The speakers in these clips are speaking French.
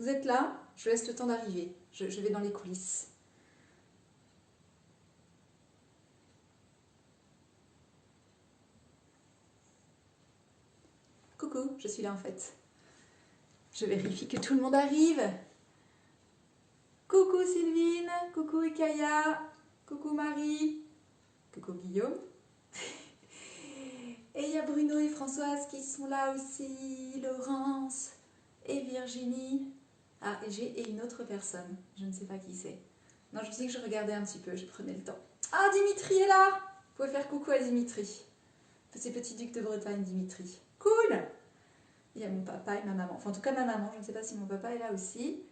Vous êtes là, je laisse le temps d'arriver. Je vais dans les coulisses. Coucou, je suis là en fait. Je vérifie que tout le monde arrive. Coucou Sylvine, coucou Ikaya, coucou Marie, coucou Guillaume. Et il y a Bruno et Françoise qui sont là aussi, Laurence et Virginie. Ah, et une autre personne, je ne sais pas qui c'est. Non, je me suis dit que je regardais un petit peu, je prenais le temps. Ah, Dimitri est là. Vous pouvez faire coucou à Dimitri. C'est petit duc de Bretagne, Dimitri. Cool. Il y a mon papa et ma maman. Enfin, en tout cas, ma maman. Je ne sais pas si mon papa est là aussi.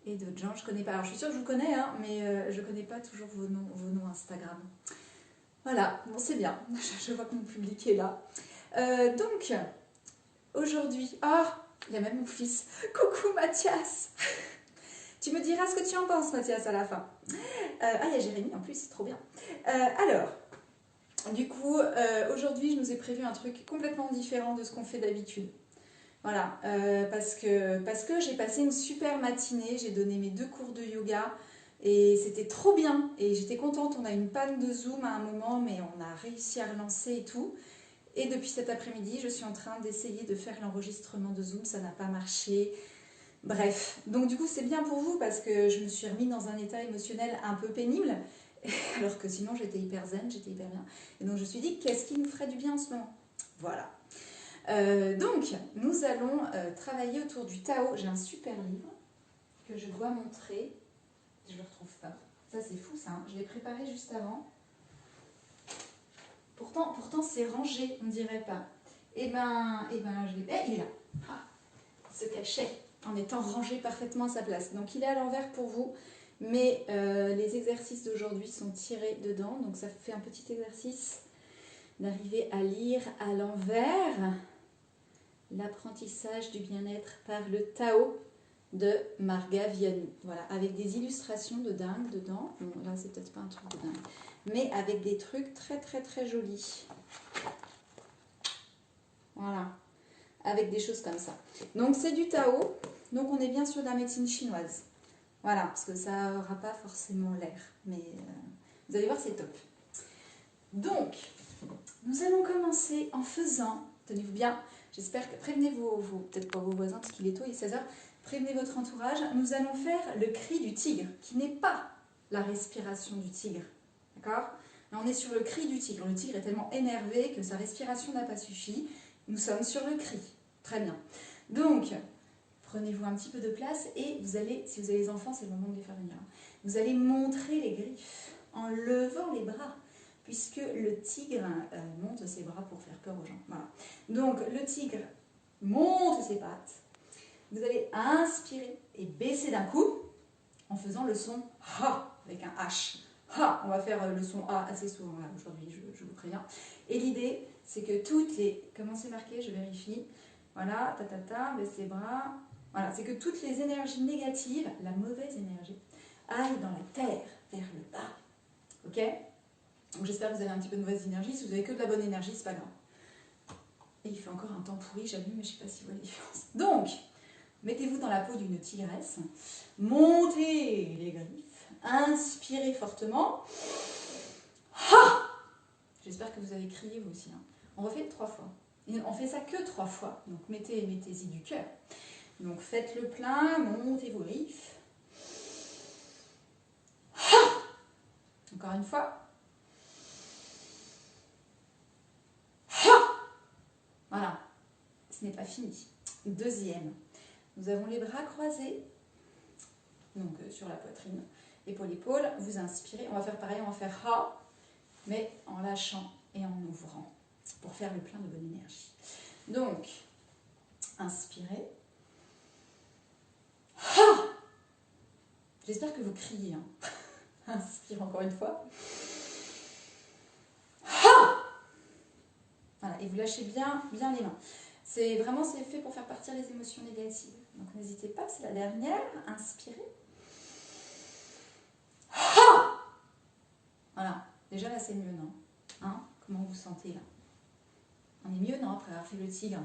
Et d'autres gens, je ne connais pas. Alors, je suis sûre que je vous connais, hein, mais je ne connais pas toujours vos noms Instagram. Voilà, bon, c'est bien. Je vois que mon public est là. Donc, aujourd'hui... Ah, il y a même mon fils. Coucou, Mathias. Tu me diras ce que tu en penses, Mathias, à la fin. Ah, il y a Jérémy en plus, c'est trop bien. Alors, du coup, aujourd'hui, je nous ai prévu un truc complètement différent de ce qu'on fait d'habitude. Voilà, parce que j'ai passé une super matinée, j'ai donné mes 2 cours de yoga et c'était trop bien. Et j'étais contente, on a eu une panne de Zoom à un moment, mais on a réussi à relancer et tout. Et depuis cet après-midi, je suis en train d'essayer de faire l'enregistrement de Zoom, ça n'a pas marché. Bref, donc du coup c'est bien pour vous parce que je me suis remis dans un état émotionnel un peu pénible, alors que sinon j'étais hyper zen, j'étais hyper bien. Et donc je me suis dit, qu'est-ce qui nous ferait du bien en ce moment? Voilà. Donc, nous allons travailler autour du Tao. J'ai un super livre que je dois montrer. Je ne le retrouve pas. Ça, c'est fou, ça. Hein. Je l'ai préparé juste avant. Pourtant c'est rangé, on ne dirait pas. Et ben, je l'ai... il est là. Ah, il se cachait en étant rangé parfaitement à sa place. Donc, il est à l'envers pour vous. Mais les exercices d'aujourd'hui sont tirés dedans. Donc, ça fait un petit exercice d'arriver à lire à l'envers. L'apprentissage du bien-être par le Tao de Marga Vianney. Voilà, avec des illustrations de dingue dedans. Bon, là, c'est peut-être pas un truc de dingue. Mais avec des trucs très, très, très jolis. Voilà. Avec des choses comme ça. Donc, c'est du Tao. Donc, on est bien sûr de la médecine chinoise. Voilà, parce que ça n'aura pas forcément l'air. Mais vous allez voir, c'est top. Donc, nous allons commencer en faisant, tenez-vous bien, j'espère que prévenez peut-être pas vos voisins parce qu'il est tôt, il est 16 h, prévenez votre entourage. Nous allons faire le cri du tigre, qui n'est pas la respiration du tigre. D'accord? Là, on est sur le cri du tigre. Le tigre est tellement énervé que sa respiration n'a pas suffi. Nous sommes sur le cri. Très bien. Donc, prenez-vous un petit peu de place et vous allez, si vous avez les enfants, c'est le moment de les faire venir. Vous allez montrer les griffes en levant les bras. Puisque le tigre monte ses bras pour faire peur aux gens. Voilà. Donc, le tigre monte ses pattes. Vous allez inspirer et baisser d'un coup en faisant le son ha avec un H. Ha, on va faire le son A assez souvent là aujourd'hui, je vous préviens. Et l'idée, c'est que toutes les... Comment c'est marqué? Je vérifie. Voilà, baisse les bras. Voilà, c'est que toutes les énergies négatives, la mauvaise énergie, aillent dans la terre, vers le bas. Ok? Donc j'espère que vous avez un petit peu de mauvaise énergie. Si vous avez que de la bonne énergie, c'est pas grave. Et il fait encore un temps pourri, j'allume, mais je ne sais pas si vous voyez la différence. Donc, mettez-vous dans la peau d'une tigresse. Montez les griffes. Inspirez fortement. Ha! J'espère que vous avez crié vous aussi. Hein. On refait 3 fois. Et on fait ça que 3 fois. Donc mettez-y du cœur. Donc faites le plein, montez vos griffes. Ha! Encore une fois. Voilà, ce n'est pas fini. Deuxième, nous avons les bras croisés, donc sur la poitrine, épaule-épaule. Vous inspirez, on va faire pareil, on va faire ha, mais en lâchant et en ouvrant, pour faire le plein de bonne énergie. Donc, inspirez. Ha! J'espère que vous criez. Hein. Inspire encore une fois. Ha! Voilà, et vous lâchez bien les mains. C'est fait pour faire partir les émotions négatives. Donc n'hésitez pas, c'est la dernière. Inspirez. Ha! Voilà, déjà là c'est mieux, non? Hein? Comment vous vous sentez là? On est mieux, non? Après avoir fait le tigre.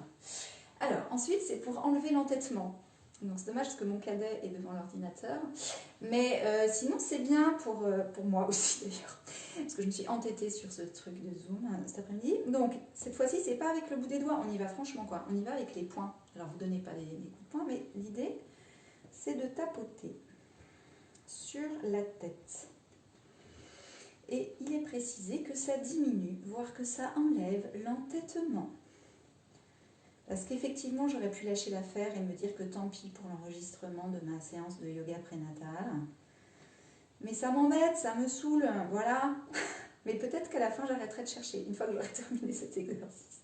Alors, ensuite c'est pour enlever l'entêtement. Donc c'est dommage parce que mon cadet est devant l'ordinateur. Mais sinon c'est bien pour moi aussi d'ailleurs. Parce que je me suis entêtée sur ce truc de Zoom cet après-midi. Donc cette fois-ci c'est pas avec le bout des doigts, on y va franchement quoi. On y va avec les poings. Alors vous donnez pas des coups de poing, mais l'idée c'est de tapoter sur la tête. Et il est précisé que ça diminue, voire que ça enlève l'entêtement. Parce qu'effectivement, j'aurais pu lâcher l'affaire et me dire que tant pis pour l'enregistrement de ma séance de yoga prénatal. Mais ça m'embête, ça me saoule, voilà. Mais peut-être qu'à la fin, j'arrêterai de chercher, une fois que j'aurai terminé cet exercice.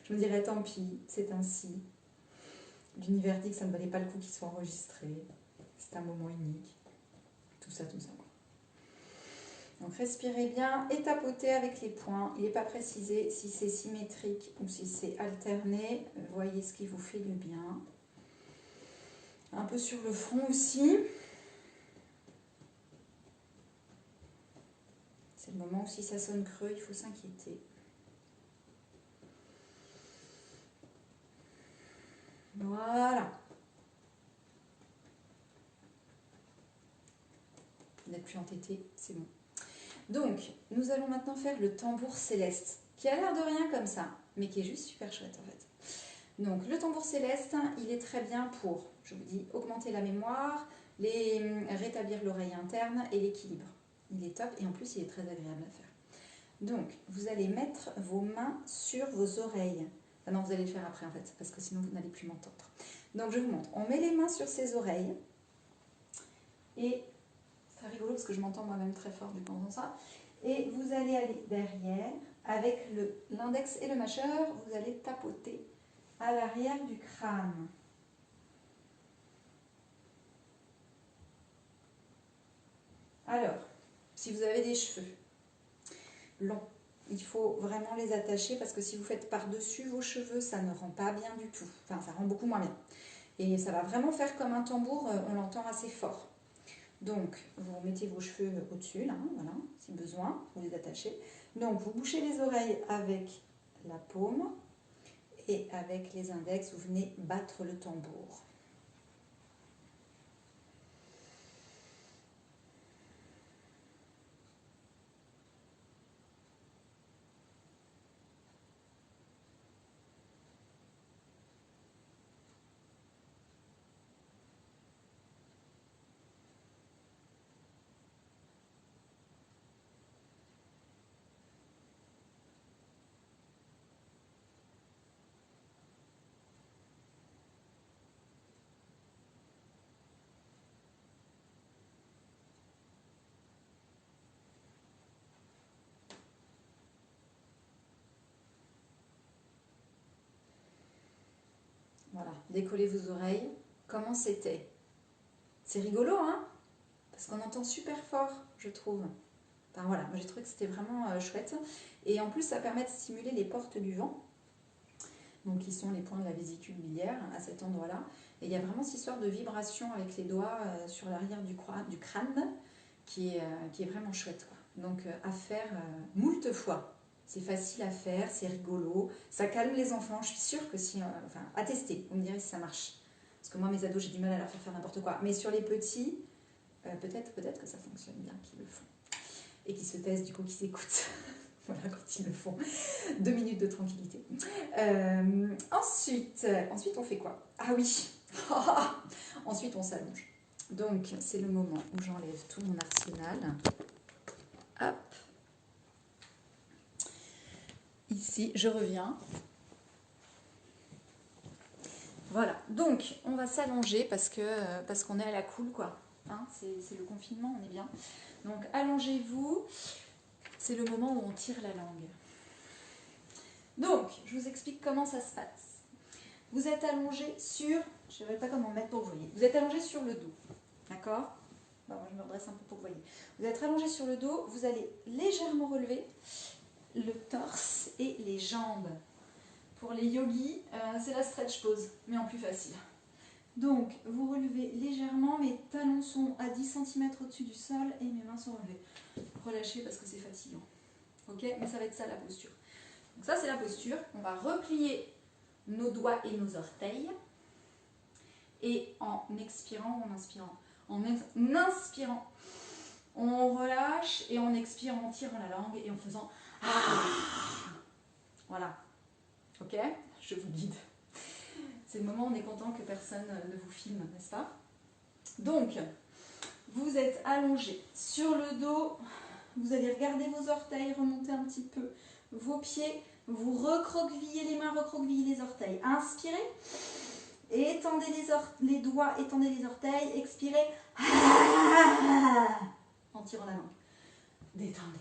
Je me dirais, tant pis, c'est ainsi. L'univers dit que ça ne valait pas le coup qu'il soit enregistré. C'est un moment unique. Tout ça, tout ça. Donc respirez bien et tapotez avec les poings. Il n'est pas précisé si c'est symétrique ou si c'est alterné. Voyez ce qui vous fait du bien. Un peu sur le front aussi. C'est le moment où si ça sonne creux, il faut s'inquiéter. Voilà. Vous n'êtes plus entêté, c'est bon. Donc, nous allons maintenant faire le tambour céleste, qui a l'air de rien comme ça, mais qui est juste super chouette en fait. Donc, le tambour céleste, il est très bien pour, je vous dis, augmenter la mémoire, rétablir l'oreille interne et l'équilibre. Il est top et en plus, il est très agréable à faire. Donc, vous allez mettre vos mains sur vos oreilles. Ah non, vous allez le faire après en fait, parce que sinon vous n'allez plus m'entendre. Donc, je vous montre. On met les mains sur ses oreilles et... C'est rigolo parce que je m'entends moi-même très fort du coup en faisant ça. Et vous allez aller derrière, avec l'index et le majeur, vous allez tapoter à l'arrière du crâne. Alors, si vous avez des cheveux longs, il faut vraiment les attacher parce que si vous faites par-dessus vos cheveux, ça ne rend pas bien du tout. Enfin, ça rend beaucoup moins bien. Et ça va vraiment faire comme un tambour, on l'entend assez fort. Donc, vous mettez vos cheveux au-dessus, là, voilà, si besoin, vous les attachez. Donc, vous bouchez les oreilles avec la paume et avec les index, vous venez battre le tambour. Voilà, décollez vos oreilles. Comment c'était? C'est rigolo, hein? Parce qu'on entend super fort, je trouve. Enfin voilà, moi j'ai trouvé que c'était vraiment chouette. Et en plus, ça permet de stimuler les portes du vent, donc qui sont les points de la vésicule biliaire à cet endroit-là. Et il y a vraiment cette histoire de vibration avec les doigts sur l'arrière du crâne qui est vraiment chouette, quoi. Donc à faire moult fois. C'est facile à faire, c'est rigolo, ça calme les enfants. Je suis sûre que si... enfin, à tester, vous me direz si ça marche. Parce que moi, mes ados, j'ai du mal à leur faire n'importe quoi. Mais sur les petits, peut-être que ça fonctionne bien qu'ils le font. Et qu'ils se taisent, du coup, qu'ils s'écoutent. Voilà, quand ils le font. 2 minutes de tranquillité. Ensuite, on fait quoi? Ah oui. Ensuite, on s'allonge. Donc, c'est le moment où j'enlève tout mon arsenal. Hop. Ici, je reviens. Voilà. Donc, on va s'allonger parce qu'on est à la cool, quoi. Hein, c'est le confinement, on est bien. Donc, allongez-vous. C'est le moment où on tire la langue. Donc, je vous explique comment ça se passe. Vous êtes allongé sur... Je ne sais pas comment mettre pour que vous voyez. Vous êtes allongé sur le dos. D'accord? Bon, moi, je me redresse un peu pour que vous voyez. Vous êtes allongé sur le dos. Vous allez légèrement relever le torse et les jambes. Pour les yogis, c'est la stretch pose, mais en plus facile. Donc, vous relevez légèrement, mes talons sont à 10 cm au-dessus du sol et mes mains sont relevées. Relâchez parce que c'est fatigant. Ok? Mais ça va être ça la posture. Donc ça, c'est la posture. On va replier nos doigts et nos orteils. Et en expirant ou en inspirant? En inspirant, on relâche et en expirant, en tirant la langue et en faisant ah. Voilà. Ok? Je vous guide. C'est le moment où on est content que personne ne vous filme, n'est-ce pas? Donc, vous êtes allongé sur le dos. Vous allez regarder vos orteils, remonter un petit peu vos pieds. Vous recroquevillez les mains, recroquevillez les orteils. Inspirez. Étendez les doigts, étendez les orteils. Expirez. En tirant la langue. Détendez.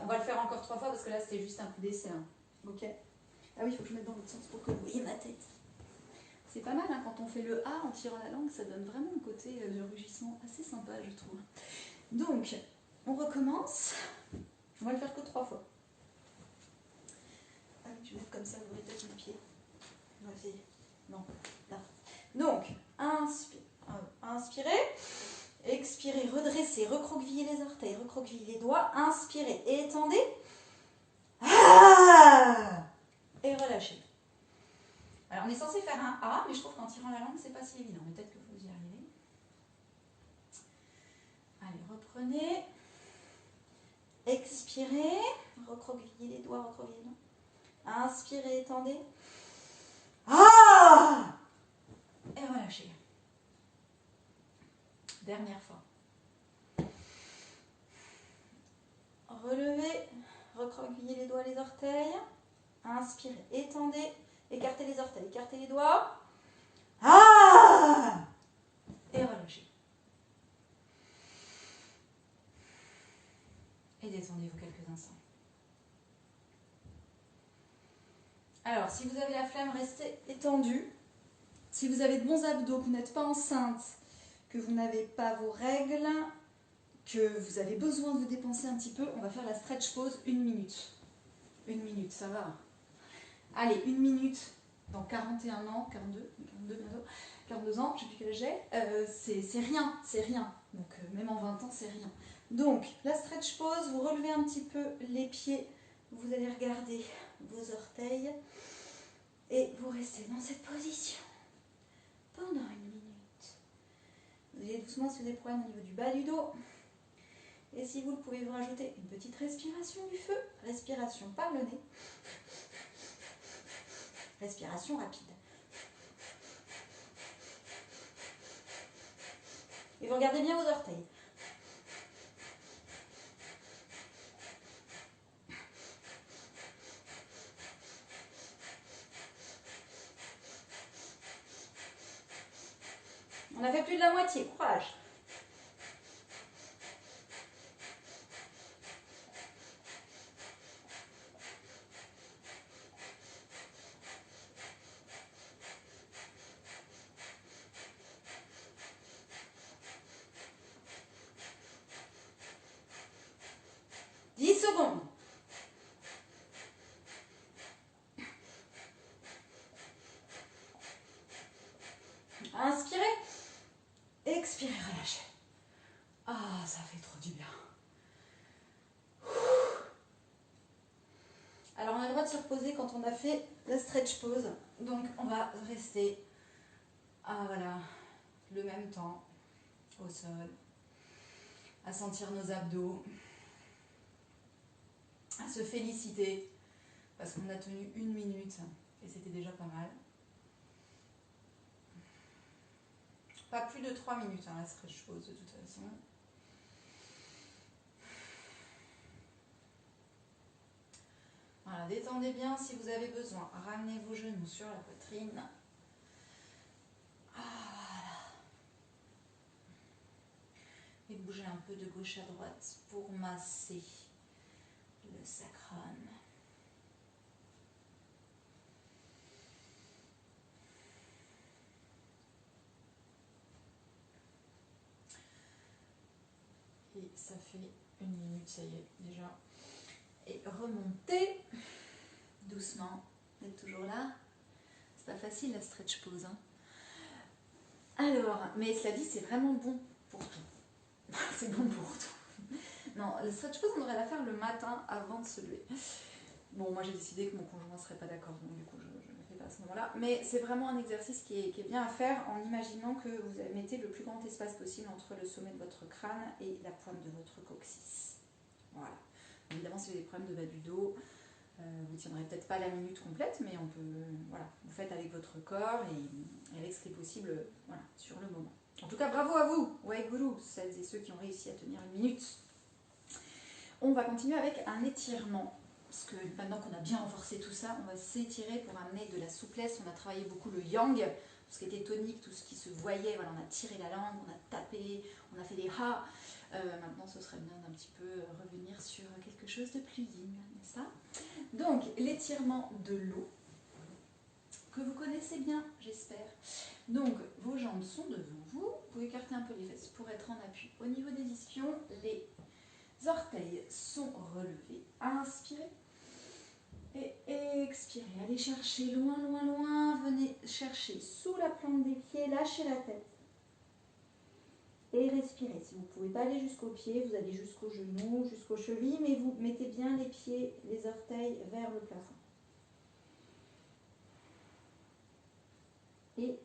On va le faire encore 3 fois parce que là c'était juste un coup d'essai. Hein. Ok? Ah oui, il faut que je mette dans l'autre sens pour que vous voyez ma tête. C'est pas mal hein, quand on fait le A en tirant la langue, ça donne vraiment un côté de rugissement assez sympa, je trouve. Donc, on recommence. On va le faire que 3 fois. Ah oui, je vais mettre comme ça, vous aurez peut-être le pied. On va essayer. Non, là. Donc, inspirez. Expirez, redressez, recroquevillez les orteils, recroquevillez les doigts. Inspirez, étendez. Et relâchez. Alors, on est censé faire un A, mais je trouve qu'en tirant la langue, c'est pas si évident. Mais peut-être que vous y arrivez. Allez, reprenez. Expirez. Recroquevillez les doigts, recroquevillez les doigts. Inspirez, étendez. Et relâchez. Dernière fois. Relevez. Recroquevillez les doigts, les orteils. Inspirez, étendez. Écartez les orteils, écartez les doigts. Et relâchez. Et détendez-vous quelques instants. Alors, si vous avez la flemme, restez étendu. Si vous avez de bons abdos, que vous n'êtes pas enceinte, que vous n'avez pas vos règles, que vous avez besoin de vous dépenser un petit peu, on va faire la stretch pause 1 minute. 1 minute, ça va. Allez, 1 minute dans 41 ans, 42 bientôt, 42 ans, je ne sais plus quel âge j'ai, c'est rien. Donc même en 20 ans, c'est rien. Donc, la stretch pause, vous relevez un petit peu les pieds, vous allez regarder vos orteils et vous restez dans cette position pendant 1 minute. Vous allez doucement se problèmes au niveau du bas du dos. Et si vous le pouvez, vous rajouter une petite respiration du feu, respiration par le nez. Respiration rapide. Et vous regardez bien vos orteils. On a fait plus de la moitié, courage. Inspirez, expirez, relâchez. Ah, ça fait trop du bien. Alors, on a le droit de se reposer quand on a fait la stretch pause. Donc, on va rester voilà, le même temps au sol, à sentir nos abdos, à se féliciter parce qu'on a tenu 1 minute et c'était déjà pas mal. Pas plus de 3 minutes, hein, la stretch pause de toute façon. Voilà, détendez bien si vous avez besoin. Ramenez vos genoux sur la poitrine. Voilà. Et bougez un peu de gauche à droite pour masser le sacrum. Et ça fait 1 minute, ça y est, déjà. Et remontez doucement. Vous êtes toujours là? C'est pas facile la stretch pause. Hein. Alors, mais cela dit, c'est vraiment bon pour tout. C'est bon pour tout. Non, la stretch pause, on devrait la faire le matin avant de se lever. Bon, moi j'ai décidé que mon conjoint ne serait pas d'accord, donc du coup je ne le fais pas. à ce moment-là. Mais c'est vraiment un exercice qui est bien à faire en imaginant que vous mettez le plus grand espace possible entre le sommet de votre crâne et la pointe de votre coccyx. Voilà. Évidemment, si vous avez des problèmes de bas du dos, vous ne tiendrez peut-être pas la minute complète, mais on peut, voilà, vous faites avec votre corps et avec ce qui est possible, voilà, sur le moment. En tout cas, bravo à vous, Waheguru, celles et ceux qui ont réussi à tenir une minute. On va continuer avec un étirement, parce que maintenant qu'on a bien renforcé tout ça, on va s'étirer pour amener de la souplesse. On a travaillé beaucoup le yang, tout ce qui était tonique, tout ce qui se voyait, voilà, on a tiré la langue, on a tapé, on a fait des ha. Maintenant, ce serait bien d'un petit peu revenir sur quelque chose de plus yin, n'est-ce pas? Donc, l'étirement de l'eau, que vous connaissez bien, j'espère. Donc, vos jambes sont devant vous. Vous pouvez écarter un peu les fesses pour être en appui. Au niveau des ischions, les orteils sont relevés. Inspirez et expirez. Allez chercher loin, loin, loin. Venez chercher sous la plante des pieds. Lâchez la tête. Et respirez. Si vous ne pouvez pas aller jusqu'aux pieds, vous allez jusqu'aux genoux, jusqu'aux chevilles, mais vous mettez bien les pieds, les orteils vers le plafond. Et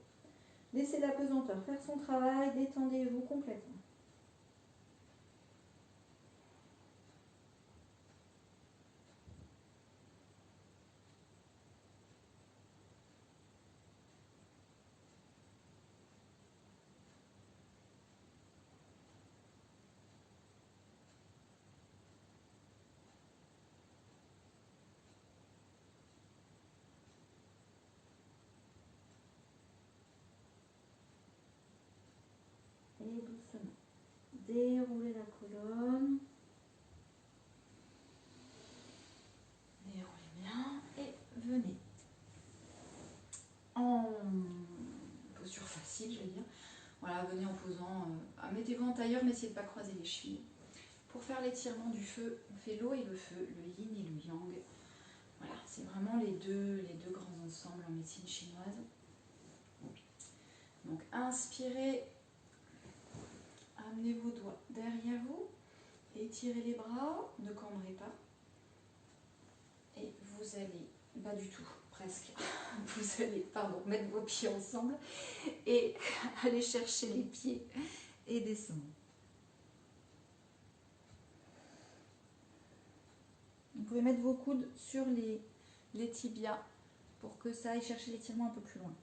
laissez la pesanteur faire son travail, détendez-vous complètement. Et doucement, déroulez la colonne. Déroulez bien et venez en posture facile, je vais dire. Voilà, venez en posant, mettez-vous en tailleur, mais essayez de ne pas croiser les chevilles. Pour faire l'étirement du feu, on fait l'eau et le feu, le yin et le yang. Voilà, c'est vraiment les deux grands ensembles en médecine chinoise. Donc inspirez, amenez vos doigts derrière vous, étirez les bras, ne cambrez pas. Et vous allez, pas du tout, presque, vous allez, mettre vos pieds ensemble et aller chercher les pieds et descendre. Vous pouvez mettre vos coudes sur les tibias pour que ça aille chercher l'étirement un peu plus loin.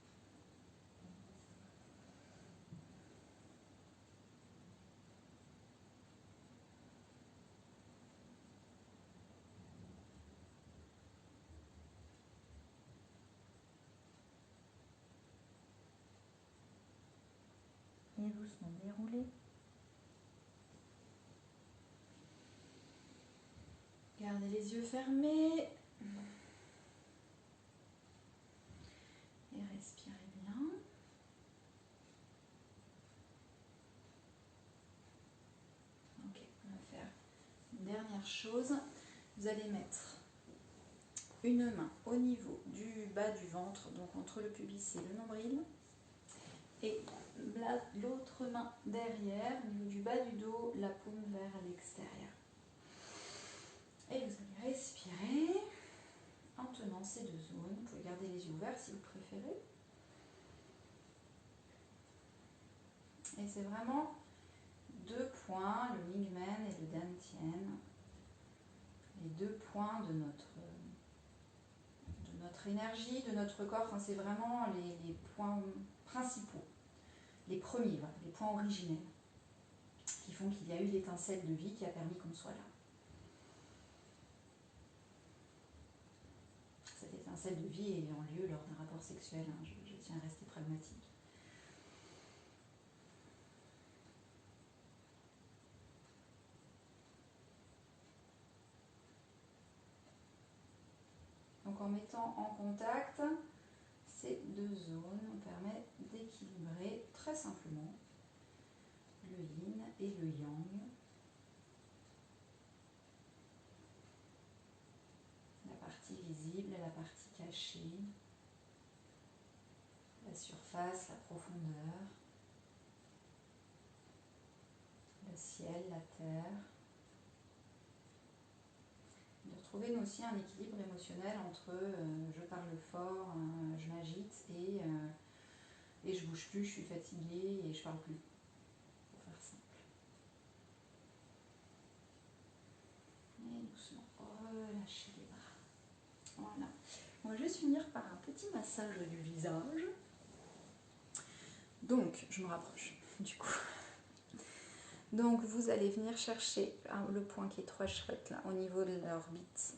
Et doucement dérouler. Gardez les yeux fermés. Et respirez bien. Ok, on va faire une dernière chose. Vous allez mettre une main au niveau du bas du ventre, donc entre le pubis et le nombril. Et l'autre main derrière, au niveau du bas du dos, la paume vers l'extérieur. Et vous allez respirer en tenant ces deux zones. Vous pouvez garder les yeux ouverts si vous préférez. Et c'est vraiment deux points, le Mingmen et le Dantian, les deux points de notre énergie, de notre corps. Enfin, c'est vraiment les points principaux, les premiers, voilà, les points originels qui font qu'il y a eu l'étincelle de vie qui a permis qu'on soit là. Cette étincelle de vie ayant lieu lors d'un rapport sexuel, hein, je tiens à rester pragmatique. Donc en mettant en contact ces deux zones, on permet d'équilibrer très simplement le yin et le yang. La partie visible et la partie cachée. La surface, la profondeur. Le ciel, la terre. De trouver aussi un équilibre émotionnel entre je parle fort, je m'agite et je bouge plus, je suis fatiguée et je parle plus. Pour faire simple. Et doucement, relâchez les bras. Voilà. On va juste finir par un petit massage du visage. Donc, je me rapproche du coup. Donc, vous allez venir chercher le point qui est 3 chouettes là, au niveau de l'orbite.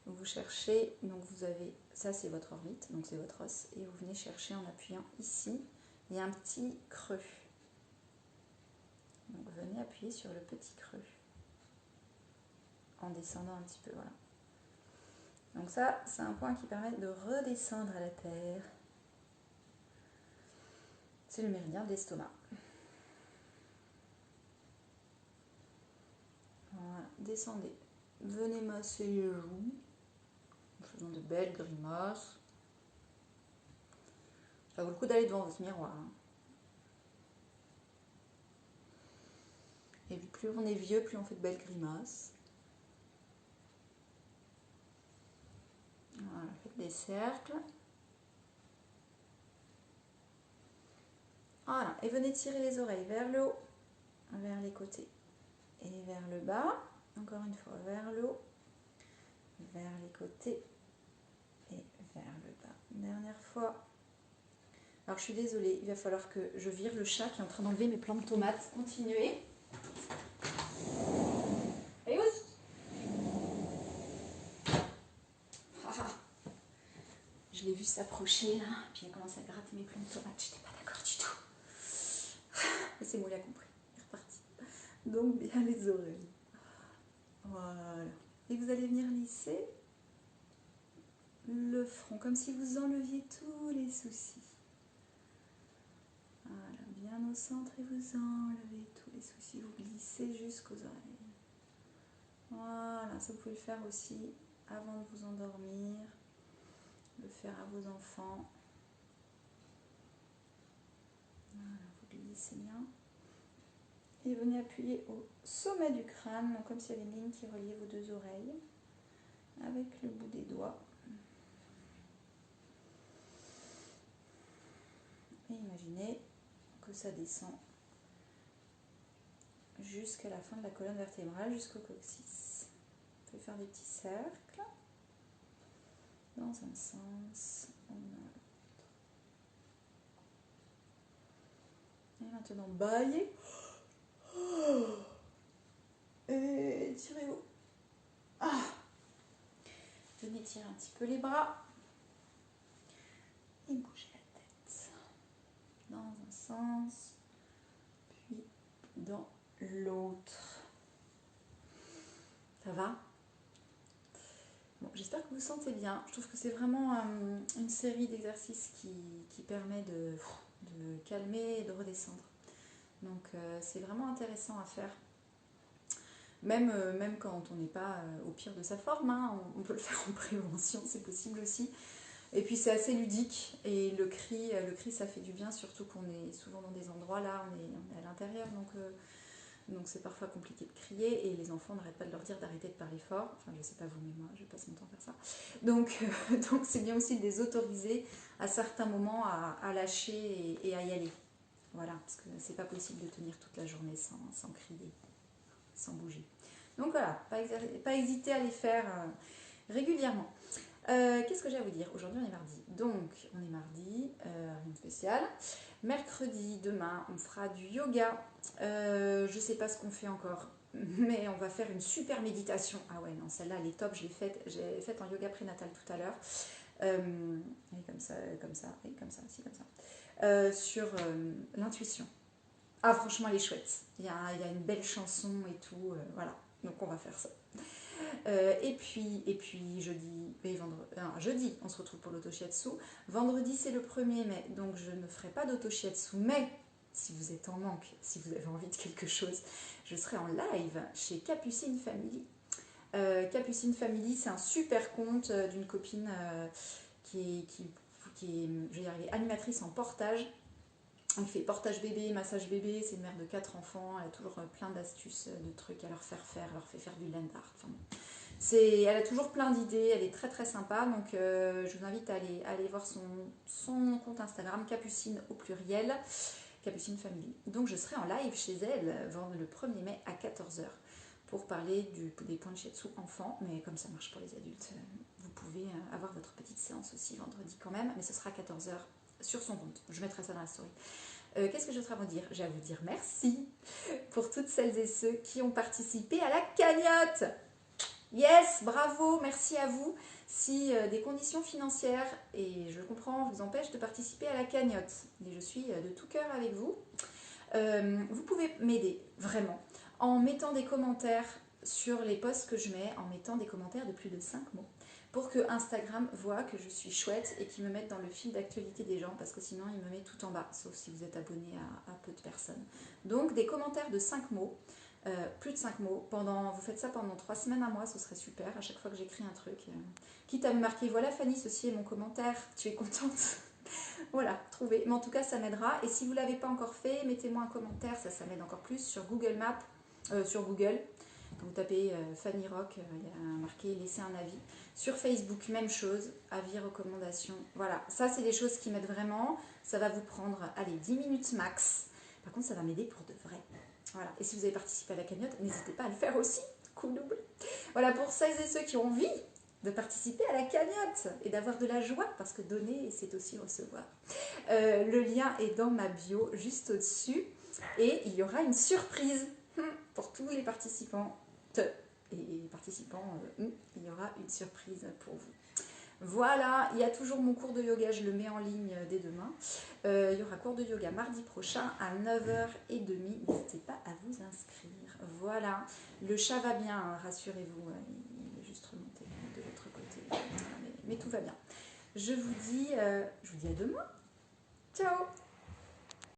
Vous cherchez, donc vous avez, ça c'est votre orbite, donc c'est votre os, et vous venez chercher en appuyant ici, il y a un petit creux. Donc, venez appuyer sur le petit creux. En descendant un petit peu, voilà. Donc ça, c'est un point qui permet de redescendre à la terre. C'est le méridien de l'estomac. Voilà, descendez. Venez masser les joues, en faisant de belles grimaces. Ça vaut le coup d'aller devant votre miroir. Hein. Et puis plus on est vieux, plus on fait de belles grimaces. Voilà, faites des cercles. Voilà, et venez tirer les oreilles vers le haut, vers les côtés et vers le bas. Encore une fois, vers le haut, vers les côtés et vers le bas. Dernière fois. Alors je suis désolée, il va falloir que je vire le chat qui est en train d'enlever mes plants de tomates. Continuez. Allez, je l'ai vu s'approcher là, puis il a commencé à gratter mes plants de tomates. Je n'étais pas d'accord du tout. Et c'est moi, il a compris. Il est reparti. Donc bien les oreilles. Voilà. Et vous allez venir lisser le front, comme si vous enleviez tous les soucis. Voilà, bien au centre et vous enlevez tous les soucis. Vous glissez jusqu'aux oreilles. Voilà, ça vous pouvez le faire aussi avant de vous endormir, le faire à vos enfants. Voilà, vous glissez bien. Et venez appuyer au sommet du crâne, donc comme s'il y avait une ligne qui reliait vos deux oreilles, avec le bout des doigts. Et imaginez que ça descend jusqu'à la fin de la colonne vertébrale, jusqu'au coccyx. Vous pouvez faire des petits cercles dans un sens ou dans l'autre. Et maintenant, baillez. Et tirez-vous. Venez tirer un petit peu les bras. Et bougez la tête. Dans un sens, puis dans l'autre. Ça va? Bon, j'espère que vous vous sentez bien. Je trouve que c'est vraiment une série d'exercices qui permet de calmer et de redescendre. Donc c'est vraiment intéressant à faire. Même quand on n'est pas au pire de sa forme, hein, on peut le faire en prévention, c'est possible aussi. Et puis c'est assez ludique. Et le cri, ça fait du bien, surtout qu'on est souvent dans des endroits là, on est à l'intérieur, donc c'est parfois compliqué de crier. Et les enfants, on n'arrête pas de leur dire d'arrêter de parler fort. Enfin, je sais pas vous, mais moi, je passe mon temps à faire ça. Donc c'est bien aussi de les autoriser à certains moments à lâcher et à y aller. Voilà, parce que c'est pas possible de tenir toute la journée sans crier, sans bouger. Donc voilà, pas hésiter à les faire régulièrement. Qu'est-ce que j'ai à vous dire? Aujourd'hui on est mardi, donc on est mardi, rien de spécial. Mercredi, demain, on fera du yoga. Je sais pas ce qu'on fait encore, mais on va faire une super méditation. Ah ouais, non, celle-là elle est top, j'ai faite en yoga prénatal tout à l'heure. Et comme ça, et comme ça, aussi comme ça. Sur l'intuition. Ah franchement elle est chouette, il y a une belle chanson et tout, voilà, donc on va faire ça. Et puis jeudi on se retrouve pour l'autoshiatsu. Vendredi c'est le 1er mai, donc je ne ferai pas d'autoshiatsu, mais si vous êtes en manque, si vous avez envie de quelque chose, je serai en live chez Capucine Family. Capucine Family, c'est un super compte d'une copine qui est, je vais y arriver, animatrice en portage. Elle fait portage bébé, massage bébé, c'est une mère de 4 enfants, elle a toujours plein d'astuces, de trucs à leur faire faire, elle leur fait faire du land art. Enfin, Elle a toujours plein d'idées, elle est très très sympa, donc je vous invite à aller voir son compte Instagram, Capucine au pluriel, Capucine Family. Donc je serai en live chez elle le 1er mai à 14 h pour parler des points de shiatsu enfants, mais comme ça marche pour les adultes, vous pouvez avoir votre petite séance aussi vendredi quand même, mais ce sera à 14 h sur son compte. Je mettrai ça dans la story. Qu'est-ce que je voudrais vous dire? J'ai à vous dire merci pour toutes celles et ceux qui ont participé à la cagnotte. Yes, bravo, merci à vous. Si des conditions financières, et je le comprends, vous empêchent de participer à la cagnotte, et je suis de tout cœur avec vous, vous pouvez m'aider vraiment en mettant des commentaires sur les posts que je mets, en mettant des commentaires de plus de 5 mots, pour que Instagram voit que je suis chouette et qu'il me mette dans le fil d'actualité des gens, parce que sinon il me met tout en bas, sauf si vous êtes abonné à peu de personnes. Donc des commentaires de 5 mots, plus de 5 mots, vous faites ça pendant 3 semaines, à mois, ce serait super, à chaque fois que j'écris un truc. Quitte à me marquer, voilà Fanny, ceci est mon commentaire, tu es contente? Voilà, trouvez. Mais en tout cas, ça m'aidera. Et si vous ne l'avez pas encore fait, mettez-moi un commentaire, ça m'aide encore plus. Sur Google Maps, sur Google, quand vous tapez Fanny Rock, il y a marqué laisser un avis. Sur Facebook, même chose, avis, recommandation. Voilà, ça c'est des choses qui m'aident vraiment. Ça va vous prendre, allez, 10 minutes max. Par contre, ça va m'aider pour de vrai. Voilà. Et si vous avez participé à la cagnotte, n'hésitez pas à le faire aussi. Cool. Voilà, pour celles et ceux qui ont envie de participer à la cagnotte et d'avoir de la joie, parce que donner, c'est aussi recevoir. Le lien est dans ma bio, juste au-dessus. Et il y aura une surprise pour tous les participantes et participants. Il y aura une surprise pour vous. Voilà, il y a toujours mon cours de yoga, je le mets en ligne dès demain. Il y aura cours de yoga mardi prochain à 9h30. N'hésitez pas à vous inscrire. Voilà, le chat va bien, hein, rassurez-vous. Il est juste remonté de l'autre côté. Mais tout va bien. Je vous dis à demain. Ciao!